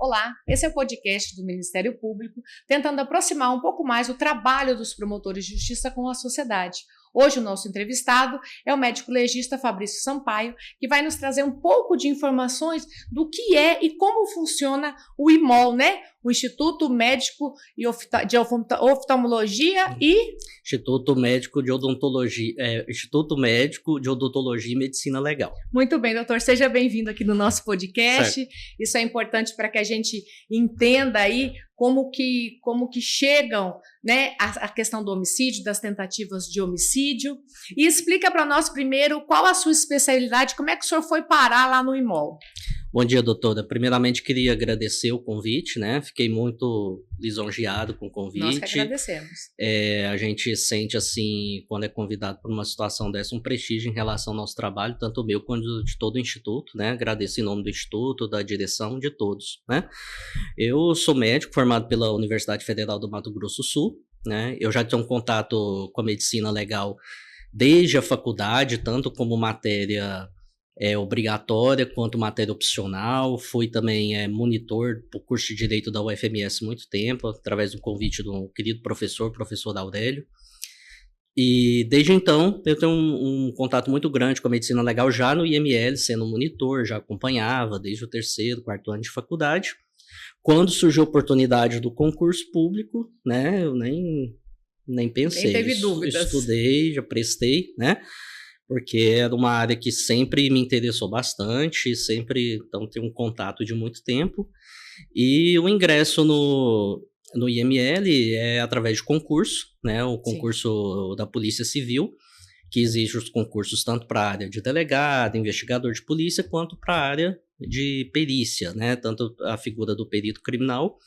Olá, esse é o podcast do Ministério Público, tentando aproximar um pouco mais o trabalho dos promotores de justiça com a sociedade. Hoje o nosso entrevistado é o médico legista Fabrício Sampaio, que vai nos trazer um pouco de informações do que é e como funciona o IMOL, né? O Instituto Médico de Oftalmologia e... Instituto Médico de Odontologia, Instituto Médico de Odontologia e Medicina Legal. Muito bem, doutor, seja bem-vindo aqui no nosso podcast. Certo. Isso é importante para que a gente entenda aí como que chegam, né, a questão do homicídio, das tentativas de homicídio. E explica para nós primeiro qual a sua especialidade, como é que o senhor foi parar lá no IMOL. Bom dia, doutora. Primeiramente, queria agradecer o convite, né? Fiquei muito lisonjeado com o convite. Nós que agradecemos. A gente sente, assim, quando é convidado por uma situação dessa, um prestígio em relação ao nosso trabalho, tanto o meu quanto de todo o Instituto, né? Agradeço em nome do Instituto, da direção, de todos, né? Eu sou médico formado pela Universidade Federal do Mato Grosso do Sul, né? Eu já tenho um contato com a medicina legal desde a faculdade, tanto como matéria obrigatória quanto matéria opcional. Fui também monitor do curso de Direito da UFMS há muito tempo, através do convite do querido professor Aurélio. E desde então eu tenho um contato muito grande com a medicina legal já no IML, sendo monitor, já acompanhava desde o 3º, 4º ano de faculdade. Quando surgiu a oportunidade do concurso público, né, eu nem pensei. Nem teve dúvidas. Estudei, já prestei, né? Porque era uma área que sempre me interessou bastante, então tenho um contato de muito tempo. E o ingresso no IML é através de concurso, né? O concurso da Polícia Civil, que exige os concursos tanto para a área de delegado, investigador de polícia, quanto para a área de perícia, né? Tanto a figura do perito criminal,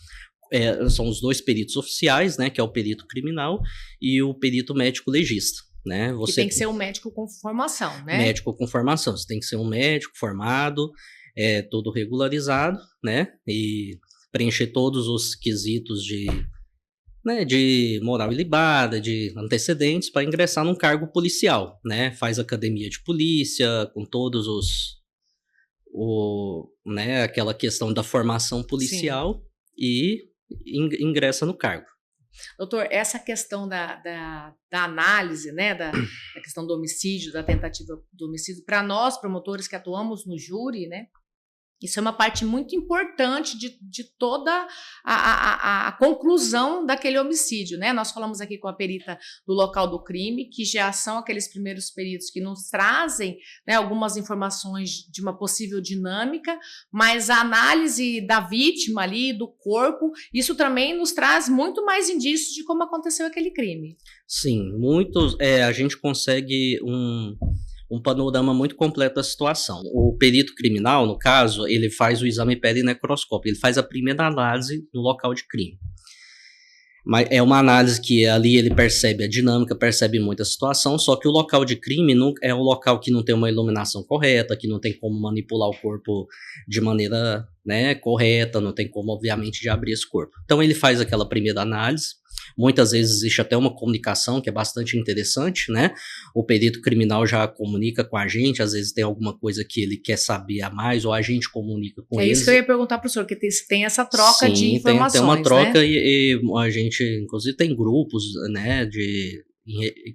são os dois peritos oficiais, né? Que é o perito criminal e o perito médico legista. Né? Você tem que ser um médico com formação, né? Médico com formação, você tem que ser um médico formado, todo regularizado, né? E preencher todos os quesitos de moral ilibada, de antecedentes para ingressar num cargo policial, né? Faz academia de polícia com todos né? Aquela questão da formação policial. Sim. E ingressa no cargo. Doutor, essa questão da análise, né, da questão do homicídio, da tentativa do homicídio, para nós, promotores que atuamos no júri, né, isso é uma parte muito importante de toda a conclusão daquele homicídio, né? Nós falamos aqui com a perita do local do crime, que já são aqueles primeiros peritos que nos trazem, né, algumas informações de uma possível dinâmica, mas a análise da vítima ali, do corpo, isso também nos traz muito mais indícios de como aconteceu aquele crime. Sim, a gente consegue um panorama muito completo da situação. O perito criminal, no caso, ele faz o exame perinecroscópico, ele faz a primeira análise no local de crime. Mas é uma análise que ali ele percebe a dinâmica, percebe muita situação, só que o local de crime é um local que não tem uma iluminação correta, que não tem como manipular o corpo de maneira, né, correta, não tem como, obviamente, de abrir esse corpo. Então ele faz aquela primeira análise. Muitas vezes existe até uma comunicação que é bastante interessante, né? O perito criminal já comunica com a gente, às vezes tem alguma coisa que ele quer saber a mais, ou a gente comunica com ele. É isso que eu ia perguntar para o senhor, que tem essa troca de informações, tem uma troca, né? e a gente, inclusive, tem grupos, né,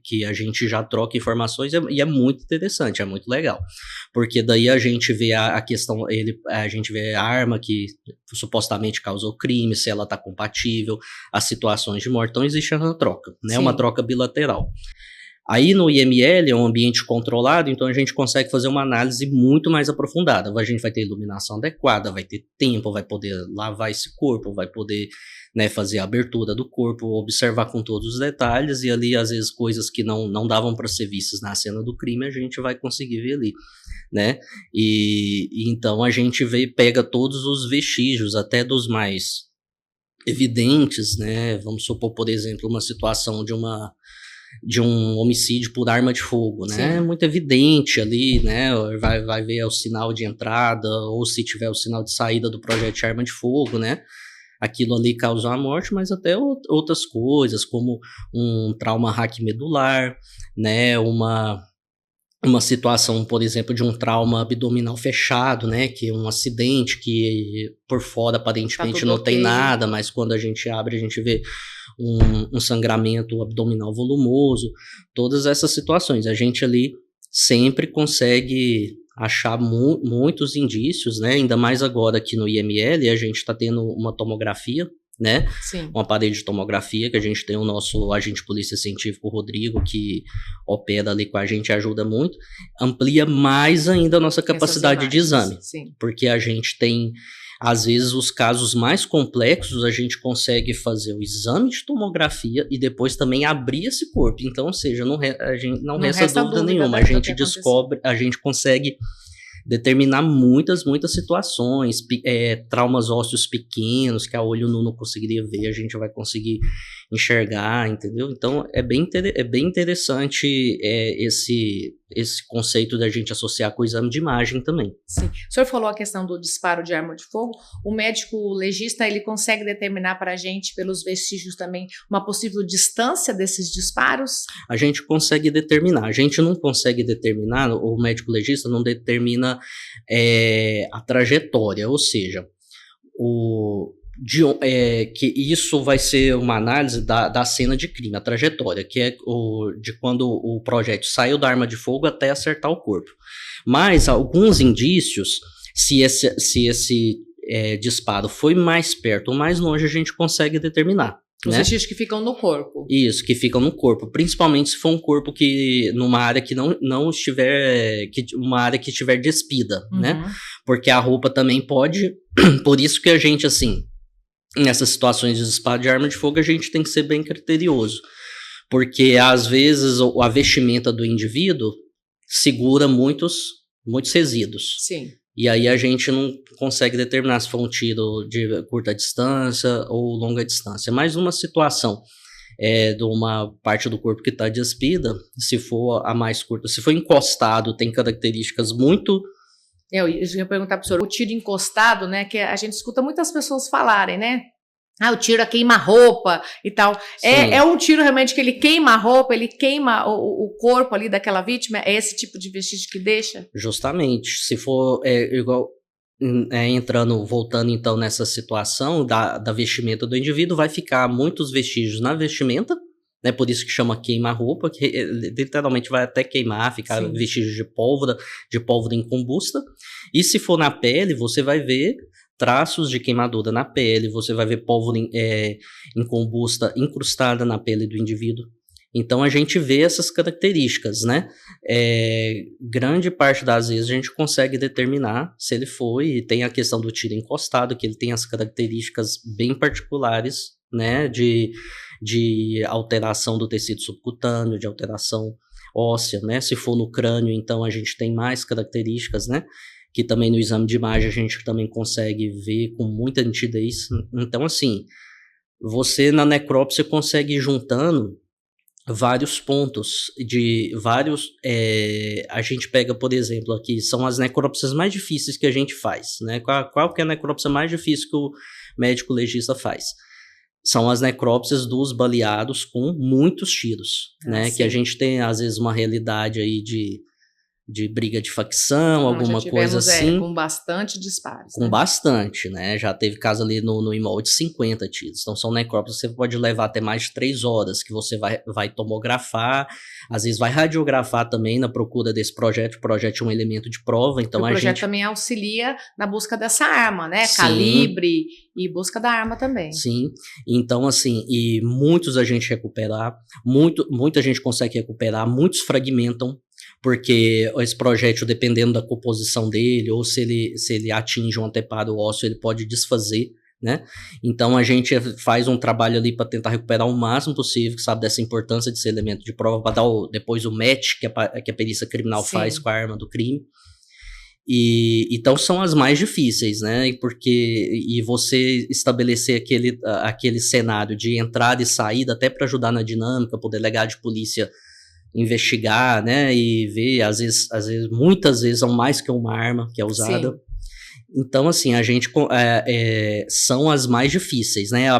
que a gente já troca informações e é muito interessante, é muito legal, porque daí a gente vê a questão, a gente vê a arma que supostamente causou o crime, se ela está compatível, as situações de morte, então existe essa troca, né? Sim. Uma troca bilateral. Aí no IML é um ambiente controlado, então a gente consegue fazer uma análise muito mais aprofundada. A gente vai ter iluminação adequada, vai ter tempo, vai poder lavar esse corpo, vai poder, né, fazer a abertura do corpo, observar com todos os detalhes, e ali às vezes coisas que não davam para ser vistas na cena do crime a gente vai conseguir ver ali, né? E então a gente pega todos os vestígios, até dos mais evidentes, né? Vamos supor, por exemplo, uma situação de um homicídio por arma de fogo, né? É muito evidente ali, né? Vai ver o sinal de entrada, ou se tiver o sinal de saída do projétil de arma de fogo, né? Aquilo ali causou a morte, mas até outras coisas, como um trauma raquimedular, né? uma situação, por exemplo, de um trauma abdominal fechado, né, que é um acidente que por fora aparentemente não tem nada, mas quando a gente abre a gente vê um sangramento abdominal volumoso, todas essas situações, a gente ali sempre consegue achar muitos indícios, né, ainda mais agora aqui no IML, a gente está tendo uma tomografia, né? Sim. Um aparelho de tomografia que a gente tem o nosso agente de polícia científico, Rodrigo, que opera ali com a gente, ajuda muito, amplia mais ainda a nossa capacidade de exame, sim. Porque a gente tem, às vezes, os casos mais complexos, a gente consegue fazer o exame de tomografia e depois também abrir esse corpo, então, ou seja, a gente não resta dúvida nenhuma, a gente descobre, a gente consegue determinar muitas situações, traumas ósseos pequenos que a olho nu não conseguiria ver, a gente vai conseguir enxergar, entendeu? Então, é bem interessante esse conceito da gente associar com o exame de imagem também. Sim. O senhor falou a questão do disparo de arma de fogo. O médico legista, ele consegue determinar para a gente, pelos vestígios também, uma possível distância desses disparos? A gente consegue determinar. A gente não consegue determinar, o médico legista não determina a trajetória, ou seja, que isso vai ser uma análise da cena de crime, a trajetória, que é de quando o projétil saiu da arma de fogo até acertar o corpo. Mas alguns indícios, se esse disparo foi mais perto ou mais longe, a gente consegue determinar. Os vestígios que ficam no corpo. Isso, que ficam no corpo, principalmente se for um corpo que numa área que não estiver, uma área que estiver despida, né? Porque a roupa também pode, por isso que a gente, assim, nessas situações de disparo de arma de fogo, a gente tem que ser bem criterioso, porque às vezes a vestimenta do indivíduo segura muitos resíduos. Sim. E aí a gente não consegue determinar se foi um tiro de curta distância ou longa distância. Mas numa situação de uma parte do corpo que está despida, se for a mais curta, se for encostado, tem características muito... Eu ia perguntar para o senhor, o tiro encostado, né, que a gente escuta muitas pessoas falarem, né? O tiro é queima-roupa e tal. É um tiro realmente que ele queima a roupa, ele queima o corpo ali daquela vítima? É esse tipo de vestígio que deixa? Justamente. Se for igual... voltando então nessa situação da vestimenta do indivíduo, vai ficar muitos vestígios na vestimenta, né? Por isso que chama queima-roupa, que literalmente vai até queimar, ficar vestígios de pólvora incombusta. E se for na pele, você vai ver traços de queimadura na pele, você vai ver pólvora incombusta incrustada na pele do indivíduo. Então a gente vê essas características, né? Grande parte das vezes a gente consegue determinar se ele foi, e tem a questão do tiro encostado, que ele tem as características bem particulares, né? De alteração do tecido subcutâneo, de alteração óssea, né? Se for no crânio, então a gente tem mais características, né? Que também no exame de imagem a gente também consegue ver com muita nitidez. Então, assim, você na necrópsia consegue ir juntando vários pontos a gente pega, por exemplo, aqui são as necrópsias mais difíceis que a gente faz, né? Qual que é a necrópsia mais difícil que o médico legista faz? São as necrópsias dos baleados com muitos tiros, né? Sim. Que a gente tem, às vezes, uma realidade aí de briga de facção, alguma coisa assim. Com bastante disparos. Com bastante, né? Já teve caso ali no imol de 50 tiros. Então são necrópsias que você pode levar até mais de 3 horas, que você vai tomografar, às vezes vai radiografar também na procura desse projétil. O projétil é um elemento de prova, então o projétil também auxilia na busca dessa arma, né? Sim. Calibre e busca da arma também. Sim, então assim, e muitos a gente recuperar, muita gente consegue recuperar, muitos fragmentam, porque esse projétil, dependendo da composição dele, ou se ele atinge um anteparo ósseo, ele pode desfazer, né? Então a gente faz um trabalho ali para tentar recuperar o máximo possível, sabe, dessa importância de ser elemento de prova, para dar depois o match que a perícia criminal Sim. faz com a arma do crime. Então são as mais difíceis, né? E você estabelecer aquele cenário de entrada e saída, até para ajudar na dinâmica, para o delegado de polícia investigar, né, e ver, às vezes, muitas vezes são mais que uma arma que é usada. Sim. Então, assim, a gente são as mais difíceis, né,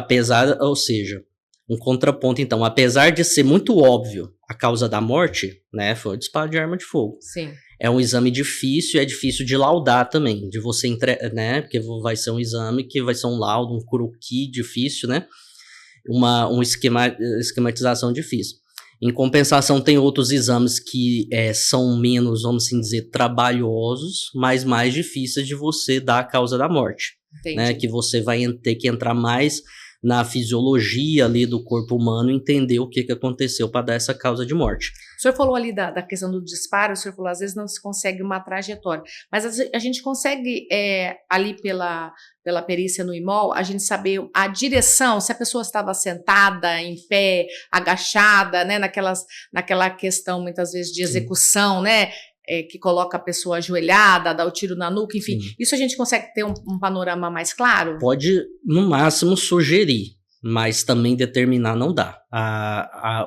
ou seja, Um contraponto, então, apesar de ser muito óbvio a causa da morte, né, foi o disparo de arma de fogo. Sim. É um exame difícil, é difícil de laudar também, de você né, porque vai ser um exame que vai ser um laudo, um croquis difícil, né, uma esquematização difícil. Em compensação, tem outros exames que são menos, vamos assim dizer, trabalhosos, mas mais difíceis de você dar a causa da morte. Né, que você vai ter que entrar mais na fisiologia ali do corpo humano, entender o que aconteceu para dar essa causa de morte. O senhor falou ali da questão do disparo, o senhor falou, às vezes não se consegue uma trajetória, mas a gente consegue, ali pela perícia no IMOL, a gente saber a direção, se a pessoa estava sentada, em pé, agachada, né, naquela questão, muitas vezes, de execução, né, que coloca a pessoa ajoelhada, dá o tiro na nuca, enfim. Sim. Isso a gente consegue ter um panorama mais claro? Pode, no máximo, sugerir, mas também determinar não dá.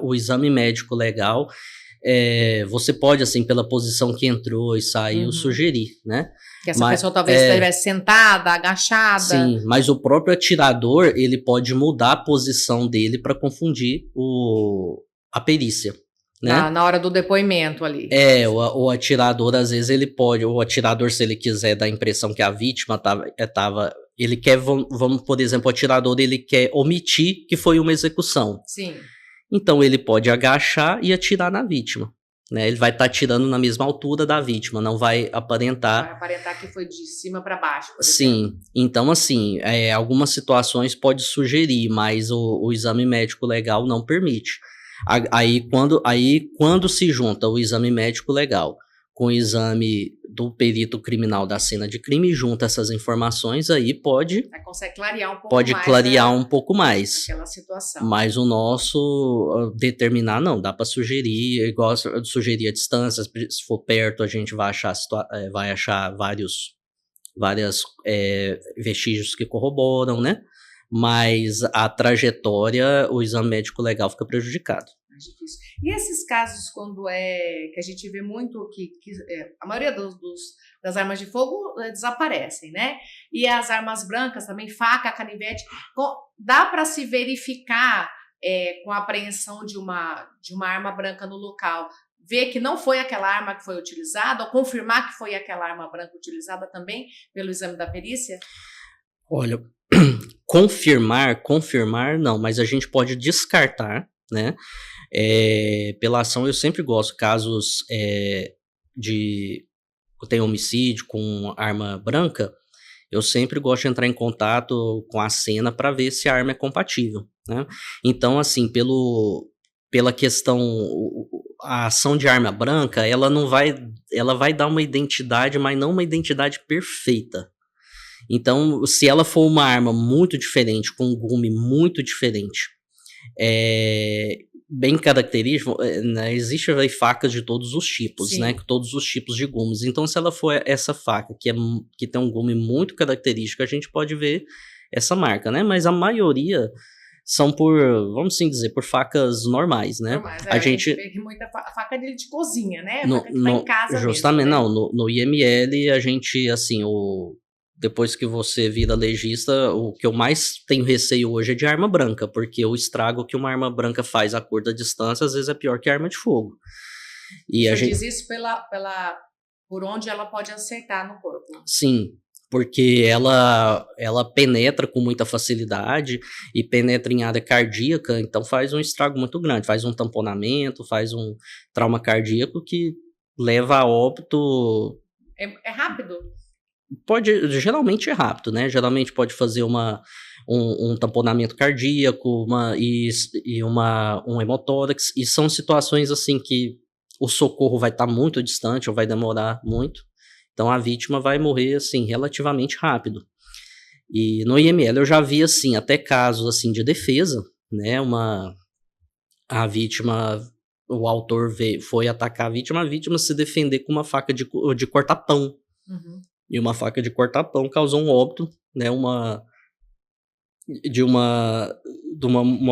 O exame médico legal, você pode, assim, pela posição que entrou e saiu, sugerir, né? Que essa pessoa talvez estivesse sentada, agachada. Sim, mas o próprio atirador, ele pode mudar a posição dele para confundir a perícia. Né? Na hora do depoimento ali. O atirador, às vezes, ele pode, o atirador, se ele quiser dar a impressão que a vítima ele quer, vamos, por exemplo, o atirador, ele quer omitir que foi uma execução. Sim. Então, ele pode agachar e atirar na vítima, né? Ele vai estar atirando na mesma altura da vítima, não vai aparentar... Vai aparentar que foi de cima para baixo. Sim, então, assim, algumas situações pode sugerir, mas o exame médico legal não permite. Aí quando se junta o exame médico legal com o exame do perito criminal da cena de crime, junta essas informações, aí consegue clarear um pouco pode mais. Clarear um pouco mais. Aquela situação. Mas o nosso determinar não, dá para sugerir, igual sugerir a distância, se for perto a gente vai achar vários vestígios que corroboram, né? Mas a trajetória, o exame médico legal fica prejudicado. Mais difícil. E esses casos, quando que a gente vê muito que a maioria das armas de fogo desaparecem, né? E as armas brancas também, faca, canivete, dá para se verificar com a apreensão de uma arma branca no local, ver que não foi aquela arma que foi utilizada, ou confirmar que foi aquela arma branca utilizada também pelo exame da perícia? Olha, confirmar não, mas a gente pode descartar, né? Pela ação, eu sempre gosto, casos tem homicídio com arma branca, eu sempre gosto de entrar em contato com a cena para ver se a arma é compatível, né? Então, assim, pela questão, a ação de arma branca, ela vai dar uma identidade, mas não uma identidade perfeita. Então, se ela for uma arma muito diferente, com um gume muito diferente, bem característico, né, existe facas de todos os tipos, né, todos os tipos de gumes. Então, se ela for essa faca que tem um gume muito característico, a gente pode ver essa marca, né? Mas a maioria são vamos assim dizer, por facas normais, né? Normais, a gente vê muita faca de cozinha, né? Faca que tá em casa justamente, mesmo, né? Não, no IML a gente, assim, depois que você vira legista, o que eu mais tenho receio hoje é de arma branca, porque o estrago que uma arma branca faz a curta distância, às vezes é pior que a arma de fogo. E você diz isso por onde ela pode acertar no corpo. Sim, porque ela penetra com muita facilidade e penetra em área cardíaca, então faz um estrago muito grande, faz um tamponamento, faz um trauma cardíaco que leva a óbito. É rápido? Geralmente é rápido, né? Geralmente pode fazer um tamponamento cardíaco um hemotórax, e são situações assim que o socorro vai estar muito distante ou vai demorar muito, então a vítima vai morrer assim relativamente rápido. E no IML eu já vi assim até casos assim de defesa, né? A vítima, o autor foi atacar a vítima se defender com uma faca de cortar pão. Uhum. E uma faca de cortar pão causou um óbito, né? Uma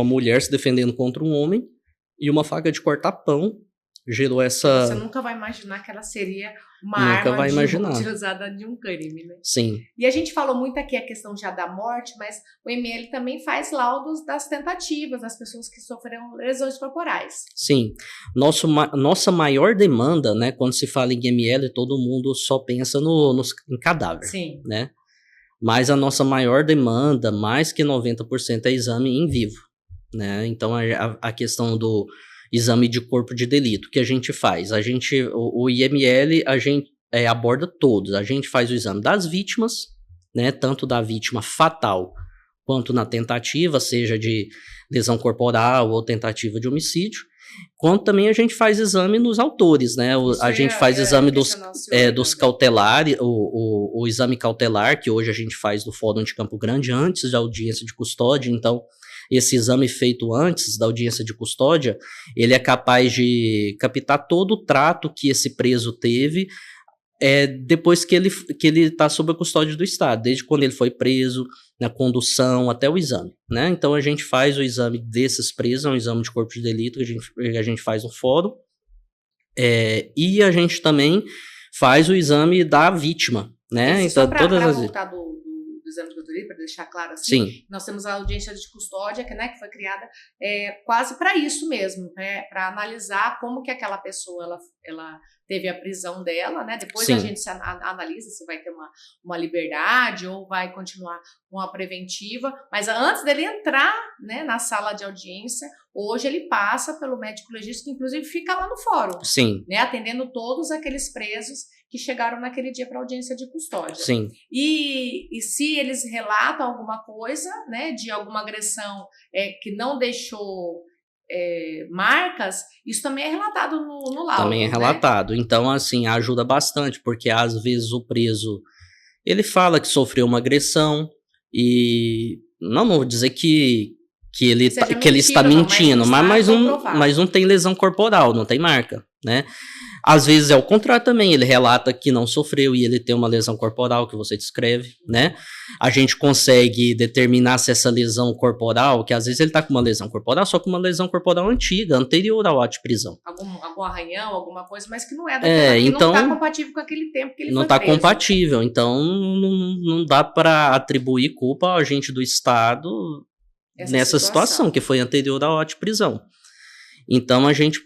mulher se defendendo contra um homem, e uma faca de cortar pão gerou essa... Você nunca vai imaginar que ela seria uma Nunca arma vai imaginar. utilizada de um crime, né? Sim. E a gente falou muito aqui a questão já da morte, mas o ML também faz laudos das tentativas, das pessoas que sofreram lesões corporais. Sim. Nossa maior demanda, né, quando se fala em ML, todo mundo só pensa em cadáver. Sim. Né? Mas a nossa maior demanda, mais que 90%, é exame em vivo. Né? Então, a questão do exame de corpo de delito que a gente faz. O IML, a gente aborda todos. A gente faz o exame das vítimas, né, tanto da vítima fatal quanto na tentativa, seja de lesão corporal ou tentativa de homicídio, quanto também a gente faz exame nos autores, né? A gente faz exame dos cautelares, o exame cautelar, que hoje a gente faz no Fórum de Campo Grande, antes da audiência de custódia. Então, esse exame feito antes da audiência de custódia, ele é capaz de captar todo o trato que esse preso teve depois que ele está sob a custódia do Estado, desde quando ele foi preso, na condução, até o exame, né? Então a gente faz o exame desses presos, é um exame de corpo de delito que a gente faz no fórum, e a gente também faz o exame da vítima, né? Então, só para voltar do exame de corpo de delito, para deixar claro assim, sim. Nós temos a audiência de custódia, que foi criada quase para isso mesmo, para analisar como que aquela pessoa ela teve a prisão dela, né? Depois sim. A gente analisa se vai ter uma liberdade ou vai continuar com a preventiva, mas antes dele entrar, né, na sala de audiência, hoje ele passa pelo médico legista, que inclusive fica lá no fórum, sim. Né, atendendo todos aqueles presos que chegaram naquele dia para audiência de custódia. Sim. E se eles relatam alguma coisa, né, de alguma agressão que não deixou marcas, isso também é relatado no laudo. Também é relatado. Né? Então, assim, ajuda bastante, porque às vezes o preso, ele fala que sofreu uma agressão e não vou dizer que ele está mentindo, mas não tem lesão corporal, não tem marca, né? Às vezes é o contrário também, ele relata que não sofreu e ele tem uma lesão corporal que você descreve, né? A gente consegue determinar se essa lesão corporal, que às vezes ele tá com uma lesão corporal, só que uma lesão corporal antiga, anterior ao ato de prisão. Algum arranhão, alguma coisa, mas que não é então, não tá compatível com aquele tempo que ele foi preso. Não tá compatível, então não dá para atribuir culpa ao agente do Estado nessa situação, que foi anterior ao ato de prisão. Então a gente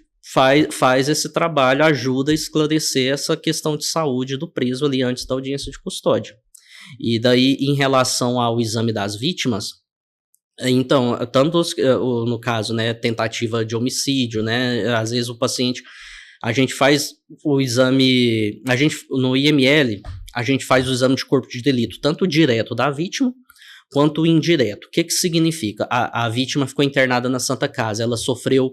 faz esse trabalho, ajuda a esclarecer essa questão de saúde do preso ali antes da audiência de custódia. E daí, em relação ao exame das vítimas, então, tanto no caso, né, tentativa de homicídio, né, às vezes o paciente, a gente faz o exame, no IML, a gente faz o exame de corpo de delito, tanto direto da vítima, quanto indireto. O que significa? A vítima ficou internada na Santa Casa, ela sofreu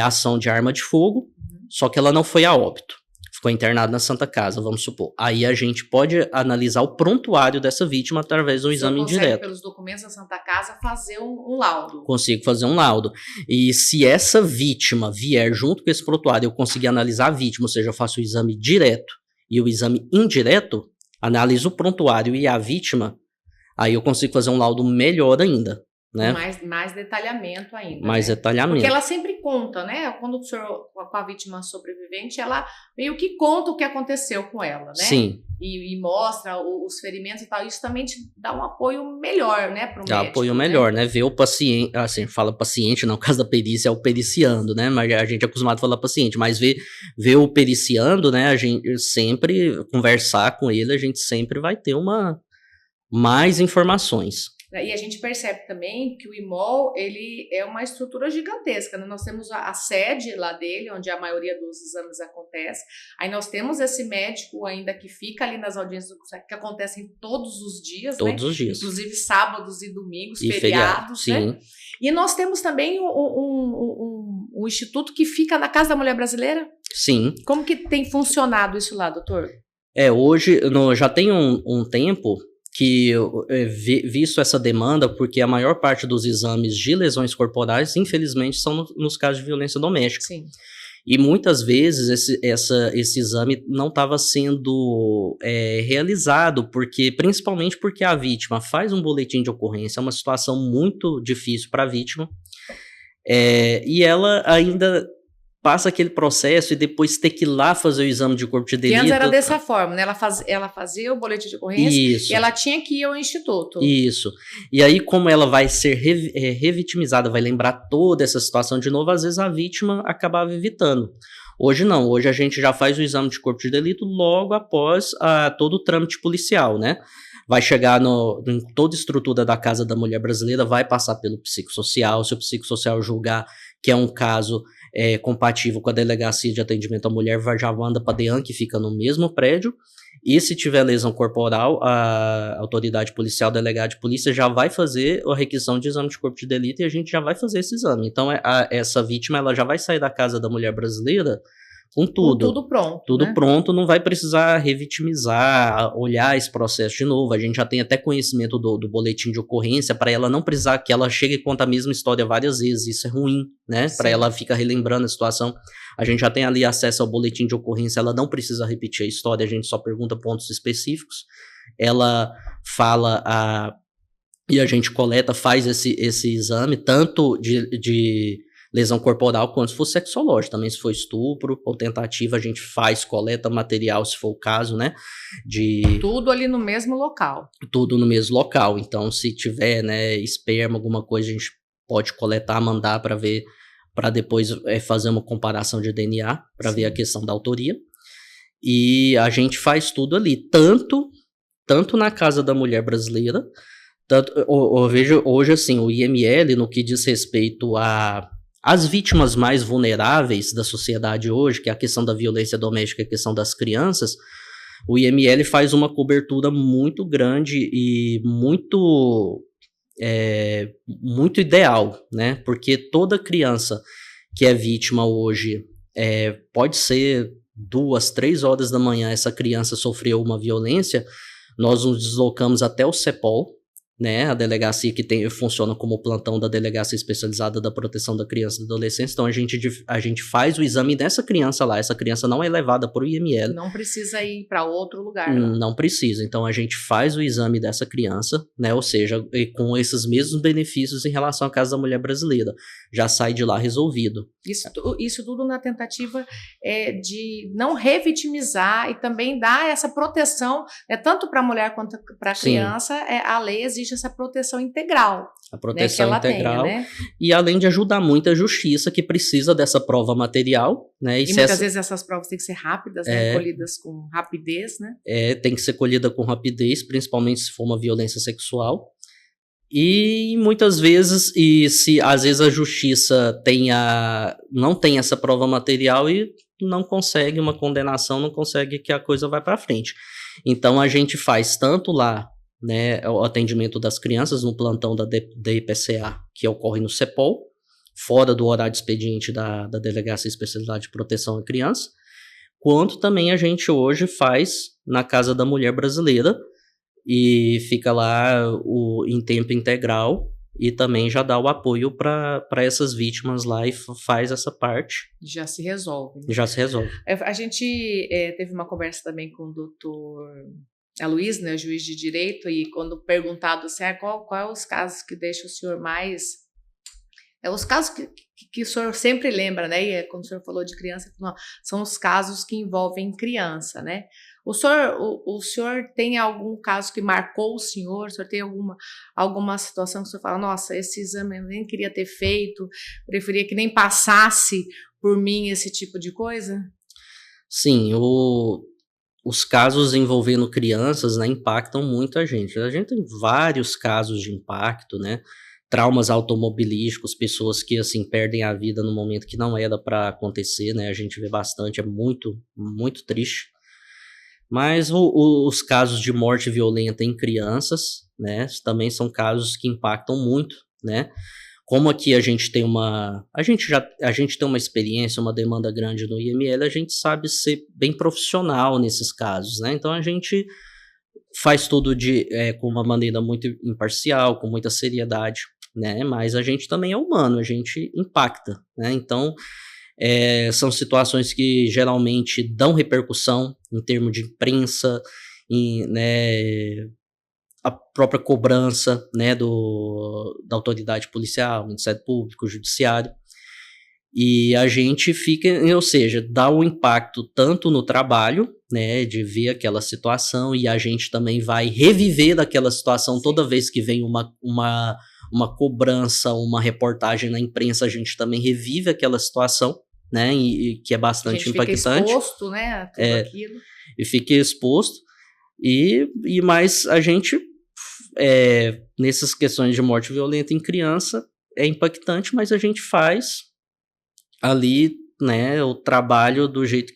ação de arma de fogo, só que ela não foi a óbito. Ficou internada na Santa Casa, vamos supor. Aí a gente pode analisar o prontuário dessa vítima através de um exame indireto. Pelos documentos da Santa Casa, fazer um laudo. Consigo fazer um laudo. E se essa vítima vier junto com esse prontuário, eu conseguir analisar a vítima, ou seja, eu faço o exame direto e o exame indireto, analiso o prontuário e a vítima, aí eu consigo fazer um laudo melhor ainda. Né? Mais detalhamento ainda. Mais detalhamento. Porque ela sempre conta, né? Quando o senhor, com a vítima sobrevivente, ela meio que conta o que aconteceu com ela, né? Sim. E mostra os ferimentos e tal. Isso também te dá um apoio melhor, né? Pro médico. Dá apoio melhor, né? Ver o paciente, assim, fala paciente, não, no caso da perícia é o periciando, né? Mas a gente é acostumado a falar paciente, mas ver o periciando, né? A gente sempre conversar com ele, a gente sempre vai ter mais informações. E a gente percebe também que o IMOL, ele é uma estrutura gigantesca, né? Nós temos a sede lá dele, onde a maioria dos exames acontece. Aí nós temos esse médico ainda que fica ali nas audiências que acontecem todos os dias, todos os dias. Inclusive sábados e domingos, feriados, sim. Né? E nós temos também um instituto que fica na Casa da Mulher Brasileira? Sim. Como que tem funcionado isso lá, doutor? Hoje, já tem um tempo que visto essa demanda, porque a maior parte dos exames de lesões corporais, infelizmente, são nos casos de violência doméstica. Sim. E muitas vezes esse exame não estava sendo realizado, principalmente porque a vítima faz um boletim de ocorrência, é uma situação muito difícil para a vítima, e ela ainda passa aquele processo e depois ter que ir lá fazer o exame de corpo de delito. Que antes era dessa forma, né? Ela fazia o boletim de ocorrência Isso. E ela tinha que ir ao instituto. Isso. E aí, como ela vai ser revitimizada, vai lembrar toda essa situação de novo, às vezes a vítima acabava evitando. Hoje não, hoje a gente já faz o exame de corpo de delito logo após todo o trâmite policial, né? Vai chegar em toda a estrutura da Casa da Mulher Brasileira, vai passar pelo psicossocial, se o psicossocial julgar que é um caso compatível com a Delegacia de Atendimento à Mulher, já manda para a DEAN, que fica no mesmo prédio, e se tiver lesão corporal, a autoridade policial, delegado de polícia, já vai fazer a requisição de exame de corpo de delito e a gente já vai fazer esse exame. Então, essa vítima ela já vai sair da Casa da Mulher Brasileira com tudo. Com tudo pronto. Tudo pronto, não vai precisar revitimizar, olhar esse processo de novo. A gente já tem até conhecimento do boletim de ocorrência para ela não precisar que ela chegue e conte a mesma história várias vezes. Isso é ruim, né? Para ela ficar relembrando a situação. A gente já tem ali acesso ao boletim de ocorrência, ela não precisa repetir a história, a gente só pergunta pontos específicos. Ela fala e a gente coleta, faz esse exame, tanto de lesão corporal quanto se for sexológico, também se for estupro ou tentativa, a gente faz, coleta material, se for o caso, né? Tudo ali no mesmo local. Tudo no mesmo local, então se tiver, né, esperma, alguma coisa, a gente pode coletar, mandar para ver, para depois fazer uma comparação de DNA, para ver a questão da autoria. E a gente faz tudo ali, tanto na Casa da Mulher Brasileira, eu vejo hoje assim, o IML, no que diz respeito as vítimas mais vulneráveis da sociedade hoje, que é a questão da violência doméstica e a questão das crianças, o IML faz uma cobertura muito grande e muito ideal, né? Porque toda criança que é vítima hoje, pode ser 2, 3 horas da manhã, essa criança sofreu uma violência, nós nos deslocamos até o CEPOL, né, a delegacia que funciona como plantão da Delegacia Especializada da Proteção da Criança e do Adolescente, então a gente faz o exame dessa criança lá, essa criança não é levada para o IML. Não precisa ir para outro lugar. Não precisa, então a gente faz o exame dessa criança, né, ou seja, com esses mesmos benefícios em relação à Casa da Mulher Brasileira, já sai de lá resolvido. Isso tudo na tentativa de não revitimizar e também dar essa proteção, tanto para a mulher quanto para a criança, a lei exige essa proteção integral. A proteção integral. Tenha, né? E além de ajudar muito a justiça, que precisa dessa prova material, né? E muitas vezes essas provas têm que ser rápidas, né? Colhidas com rapidez, né? Tem que ser colhida com rapidez, principalmente se for uma violência sexual. E muitas vezes, se às vezes a justiça não tem essa prova material e não consegue uma condenação, não consegue que a coisa vá para frente. Então a gente faz tanto lá, né, o atendimento das crianças no plantão da DIPCA, que ocorre no CEPOL, fora do horário de expediente da Delegacia Especializada de Proteção à Criança, quanto também a gente hoje faz na Casa da Mulher Brasileira, e fica lá em tempo integral, e também já dá o apoio para essas vítimas lá e faz essa parte. Já se resolve. Né? Já se resolve. A gente teve uma conversa também com o doutor Aloysio, né, juiz de direito, e quando perguntado assim, qual é os casos que deixam o senhor mais... os casos que o senhor sempre lembra, né? E quando o senhor falou de criança, são os casos que envolvem criança, né? O senhor tem algum caso que marcou o senhor? O senhor tem alguma situação que o senhor fala, nossa, esse exame eu nem queria ter feito, preferia que nem passasse por mim esse tipo de coisa? Sim, os casos envolvendo crianças, né, impactam muito a gente. A gente tem vários casos de impacto, né? Traumas automobilísticos, pessoas que assim perdem a vida no momento que não era para acontecer, né? A gente vê bastante, é muito, muito triste. Mas os casos de morte violenta em crianças, né, também são casos que impactam muito, né? Como aqui a gente tem uma experiência, uma demanda grande no IML, a gente sabe ser bem profissional nesses casos, né? Então a gente faz tudo com uma maneira muito imparcial, com muita seriedade, né? Mas a gente também é humano, a gente impacta, né? Então são situações que geralmente dão repercussão em termos de imprensa, né, a própria cobrança, né, da autoridade policial, Ministério Público, Judiciário. E a gente fica, ou seja, dá um impacto tanto no trabalho, né, de ver aquela situação, e a gente também vai reviver daquela situação toda vez que vem uma cobrança, uma reportagem na imprensa, a gente também revive aquela situação, né, e que é bastante impactante. Fica exposto, né, a tudo aquilo. E fica exposto, e mais a gente, nessas questões de morte violenta em criança, é impactante, mas a gente faz ali, né, o trabalho do jeito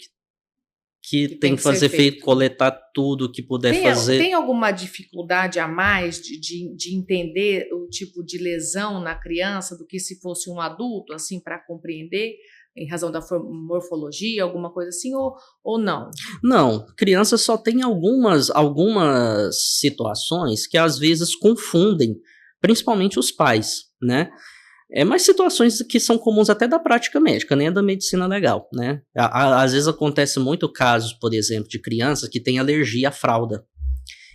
que tem que fazer feito, coletar tudo que puder fazer. Tem alguma dificuldade a mais de entender o tipo de lesão na criança do que se fosse um adulto, assim, para compreender, em razão da morfologia, alguma coisa assim, ou não? Não, criança só tem algumas situações que às vezes confundem, principalmente os pais, né? Mais situações que são comuns até da prática médica, nem da medicina legal, né? Às vezes acontece muito casos, por exemplo, de crianças que têm alergia à fralda.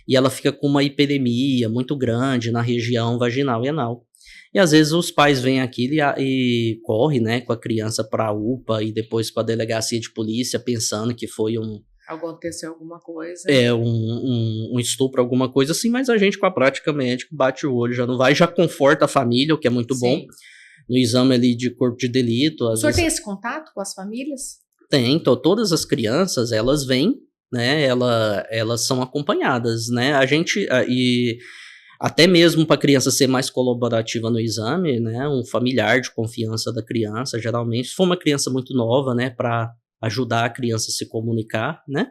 E ela fica com uma hipedemia muito grande na região vaginal e anal. E às vezes os pais vêm aqui e correm, né, com a criança para a UPA e depois para a delegacia de polícia, pensando que foi aconteceu alguma coisa. Um estupro, alguma coisa assim, mas a gente com a prática médica bate o olho, já não vai, já conforta a família, o que é muito bom. No exame ali de corpo de delito. O senhor tem esse contato com as famílias? Tem, então todas as crianças, elas vêm, né, elas são acompanhadas, né, a gente, e até mesmo para a criança ser mais colaborativa no exame, né, um familiar de confiança da criança, geralmente, se for uma criança muito nova, né, para ajudar a criança a se comunicar, né?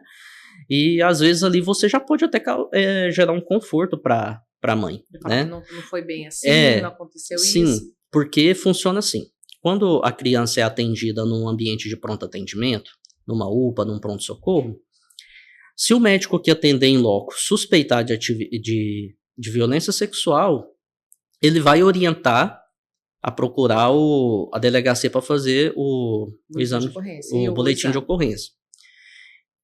E às vezes ali você já pode até gerar um conforto para a mãe, né? Não foi bem assim, não aconteceu isso. Sim, porque funciona assim. Quando a criança é atendida num ambiente de pronto atendimento, numa UPA, num pronto-socorro, se o médico que atender em loco suspeitar de violência sexual, ele vai orientar a procurar a delegacia para fazer o exame, o boletim de ocorrência.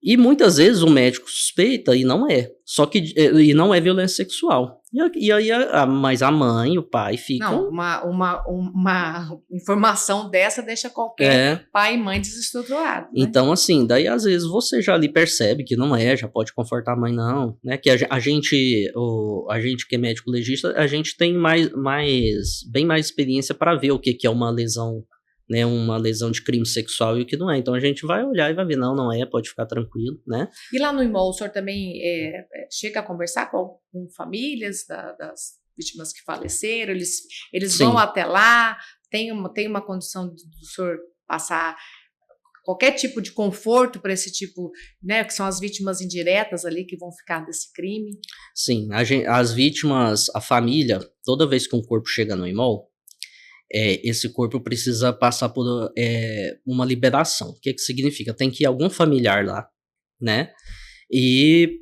E muitas vezes o médico suspeita e não é. Só que e não é violência sexual. E aí, mas a mãe, o pai ficam... Não, uma informação dessa deixa qualquer pai e mãe desestruturado. Né? Então, assim, daí às vezes você já ali percebe que não já pode confortar a mãe, não. Né? Que a gente que é médico legista, a gente tem bem mais experiência para ver o que é uma lesão, né, uma lesão de crime sexual e o que não é. Então a gente vai olhar e vai ver, não é, pode ficar tranquilo, né? E lá no IMOL, o senhor também chega a conversar com famílias das vítimas que faleceram? Eles vão até lá? Tem uma condição do senhor passar qualquer tipo de conforto para esse tipo, né, que são as vítimas indiretas ali que vão ficar desse crime? Sim, as vítimas, a família, toda vez que um corpo chega no IMOL, esse corpo precisa passar por uma liberação. O que significa? Tem que ir algum familiar lá, né? E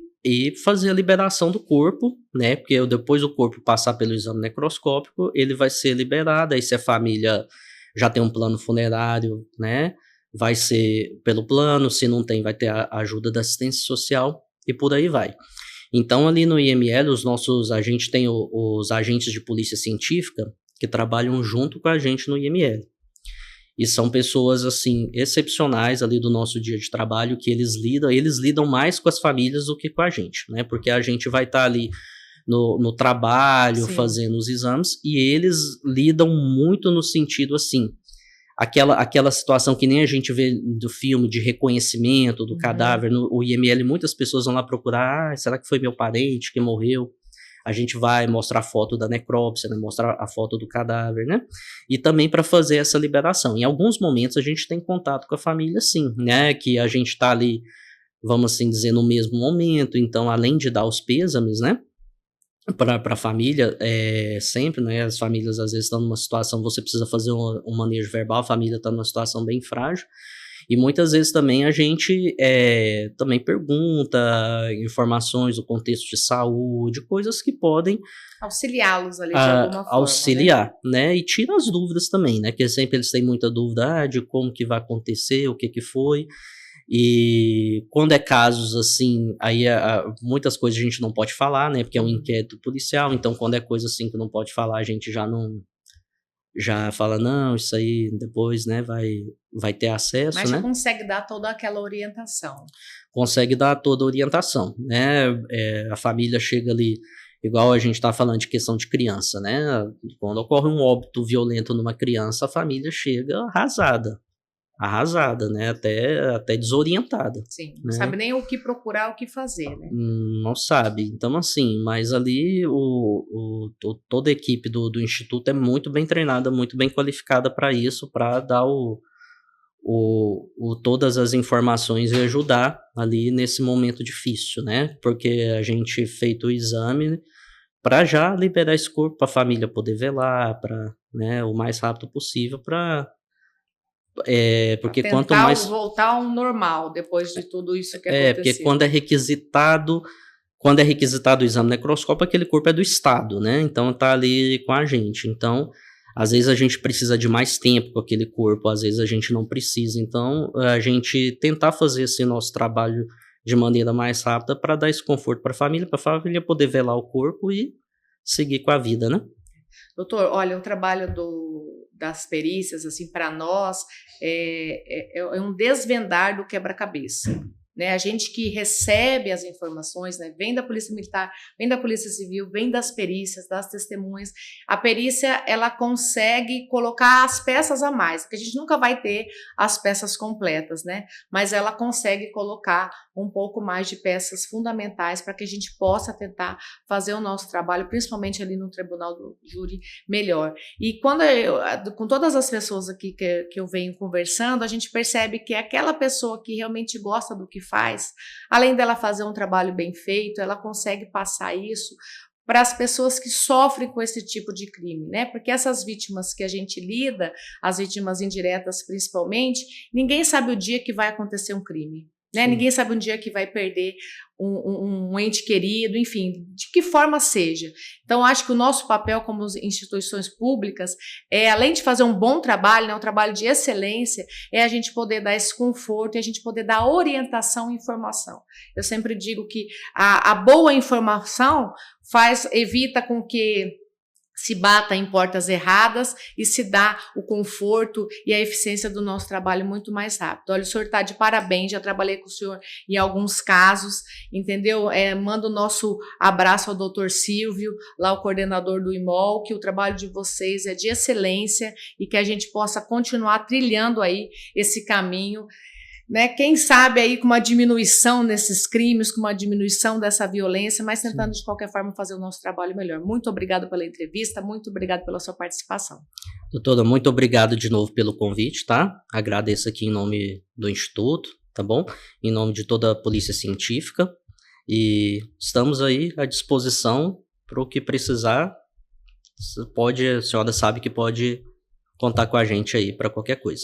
fazer a liberação do corpo, né? Porque depois do corpo passar pelo exame necroscópico, ele vai ser liberado. Aí se a família já tem um plano funerário, né? Vai ser pelo plano, se não tem, vai ter a ajuda da assistência social e por aí vai. Então, ali no IML, a gente tem os agentes de polícia científica que trabalham junto com a gente no IML. E são pessoas, assim, excepcionais ali do nosso dia de trabalho, que eles lidam mais com as famílias do que com a gente, né? Porque a gente vai estar ali no trabalho, fazendo os exames, e eles lidam muito no sentido, assim, aquela situação que nem a gente vê do filme de reconhecimento do cadáver, no IML muitas pessoas vão lá procurar, será que foi meu parente que morreu? A gente vai mostrar a foto da necrópsia, né, mostrar a foto do cadáver, né? E também para fazer essa liberação. Em alguns momentos a gente tem contato com a família, sim, né? Que a gente está ali, vamos assim dizer, no mesmo momento. Então, além de dar os pêsames, né? Para a família, sempre, né? As famílias às vezes estão numa situação, você precisa fazer um manejo verbal, a família está numa situação bem frágil. E muitas vezes também a gente também pergunta informações do contexto de saúde, coisas que podem auxiliá-los ali de alguma forma. Auxiliar, né? E tira as dúvidas também, né? Que sempre eles têm muita dúvida de como que vai acontecer, o que foi. E quando é casos assim, aí muitas coisas a gente não pode falar, né? Porque é um inquérito policial, então quando é coisa assim que não pode falar, a gente já já fala, não, isso aí depois, né, vai ter acesso, Mas já né? consegue dar toda aquela orientação. Consegue dar toda a orientação, né? A família chega ali, igual a gente está falando de questão de criança, né? Quando ocorre um óbito violento numa criança, a família chega arrasada, né? Até desorientada. Sim, não né? sabe nem o que procurar, o que fazer, né? Não sabe. Então, assim, mas ali toda a equipe do Instituto é muito bem treinada, muito bem qualificada para isso, para dar todas as informações e ajudar ali nesse momento difícil, né? Porque a gente feito o exame para já liberar esse corpo para a família poder velar, para, né, o mais rápido possível, porque quanto Tentar mais voltar ao normal depois de tudo isso que porque aconteceu. quando é requisitado o exame necroscópio, aquele corpo é do Estado, né? Então tá ali com a gente. Então, às vezes a gente precisa de mais tempo com aquele corpo, às vezes a gente não precisa. Então, a gente tentar fazer esse nosso trabalho de maneira mais rápida para dar esse conforto para a família poder velar o corpo e seguir com a vida, né? Doutor, olha, o trabalho das perícias, assim, para nós, é um desvendar do quebra-cabeça. Né? A gente que recebe as informações, né? Vem da Polícia Militar, vem da Polícia Civil, vem das perícias, das testemunhas. A perícia, ela consegue colocar as peças a mais, porque a gente nunca vai ter as peças completas, né? Mas ela consegue colocar um pouco mais de peças fundamentais para que a gente possa tentar fazer o nosso trabalho, principalmente ali no Tribunal do Júri, melhor. E quando com todas as pessoas aqui que eu venho conversando, a gente percebe que aquela pessoa que realmente gosta do que faz, além dela fazer um trabalho bem feito, ela consegue passar isso para as pessoas que sofrem com esse tipo de crime, né? Porque essas vítimas que a gente lida, as vítimas indiretas principalmente, ninguém sabe o dia que vai acontecer um crime. Né? Ninguém sabe um dia que vai perder um ente querido, enfim, de que forma seja. Então, acho que o nosso papel como instituições públicas além de fazer um bom trabalho, né, um trabalho de excelência, é a gente poder dar esse conforto e a gente poder dar orientação e informação. Eu sempre digo que a boa informação evita com que se bata em portas erradas e se dá o conforto e a eficiência do nosso trabalho muito mais rápido. Olha, o senhor está de parabéns, já trabalhei com o senhor em alguns casos, entendeu? Manda o nosso abraço ao doutor Silvio, lá o coordenador do IMOL, que o trabalho de vocês é de excelência e que a gente possa continuar trilhando aí esse caminho, né? Quem sabe aí com uma diminuição nesses crimes, com uma diminuição dessa violência, mas tentando de qualquer forma fazer o nosso trabalho melhor. Muito obrigado pela entrevista, muito obrigado pela sua participação. Doutora, muito obrigado de novo pelo convite, tá? Agradeço aqui em nome do Instituto, tá bom? Em nome de toda a Polícia Científica e estamos aí à disposição para o que precisar. A senhora sabe que pode contar com a gente aí para qualquer coisa.